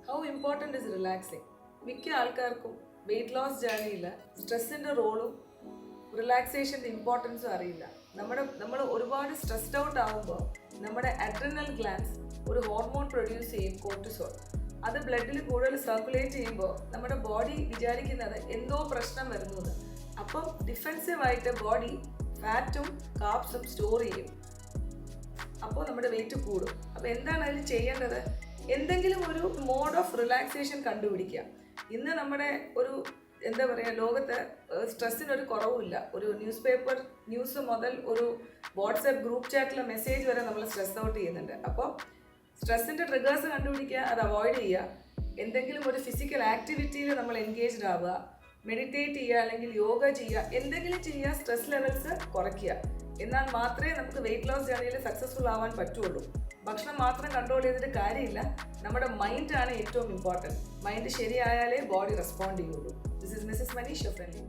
How important is relaxing? മിക്ക ആൾക്കാർക്കും weight loss ജേർണിയിൽ സ്ട്രെസ്സിൻ്റെ റോളും റിലാക്സേഷൻ്റെ ഇമ്പോർട്ടൻസും അറിയില്ല. നമ്മൾ ഒരുപാട് സ്ട്രെസ്ഡ് ഔട്ട് ആകുമ്പോൾ നമ്മുടെ അഡ്രിനൽ ഗ്ലാൻസ് ഒരു ഹോർമോൺ പ്രൊഡ്യൂസ് ചെയ്യും, കോർട്ടിസോൾ. അത് ബ്ലഡിൽ കൂടുതൽ സർക്കുലേറ്റ് ചെയ്യുമ്പോൾ നമ്മുടെ ബോഡി വിചാരിക്കുന്നത് എന്തോ പ്രശ്നം വരുന്നത്. അപ്പം ഡിഫെൻസീവായിട്ട് ബോഡി ഫാറ്റും കാർബ്സും സ്റ്റോർ ചെയ്യും. അപ്പോൾ നമ്മുടെ വെയിറ്റ് കൂടും. അപ്പോൾ എന്താണ് അതിൽ ചെയ്യേണ്ടത്? എന്തെങ്കിലും ഒരു മോഡ് ഓഫ് റിലാക്സേഷൻ കണ്ടുപിടിക്കുക. ഇന്ന് നമ്മുടെ ഒരു എന്താ പറയുക, ലോകത്ത് സ്ട്രെസ്സിനൊരു കുറവുമില്ല. ഒരു ന്യൂസ് മുതൽ ഒരു വാട്സാപ്പ് ഗ്രൂപ്പ് ചാറ്റിലെ മെസ്സേജ് വരെ നമ്മൾ സ്ട്രെസ് ഔട്ട് ചെയ്യുന്നുണ്ട്. അപ്പോൾ സ്ട്രെസ്സിൻ്റെ ട്രിഗേഴ്സ് കണ്ടുപിടിക്കുക, അത് അവോയ്ഡ് ചെയ്യുക. എന്തെങ്കിലും ഒരു ഫിസിക്കൽ ആക്ടിവിറ്റിയിൽ നമ്മൾ എൻഗേജ്ഡ് ആവുക, മെഡിറ്റേറ്റ് ചെയ്യുക, അല്ലെങ്കിൽ യോഗ ചെയ്യുക, എന്തെങ്കിലും ചെയ്യുക, സ്ട്രെസ് ലെവൽസ് കുറയ്ക്കുക. എന്നാൽ മാത്രമേ നമുക്ക് വെയിറ്റ് ലോസ് ജേർണിയിൽ സക്സസ്ഫുൾ ആവാൻ പറ്റുള്ളൂ. ഭക്ഷണം മാത്രം കൺട്രോൾ ചെയ്തിട്ട് കാര്യമില്ല. നമ്മുടെ മൈൻഡാണ് ഏറ്റവും ഇമ്പോർട്ടൻറ്റ്. മൈൻഡ് ശരിയായാലേ ബോഡി റെസ്പോണ്ട് ചെയ്യുള്ളൂ. This is Mrs Manisha friendly.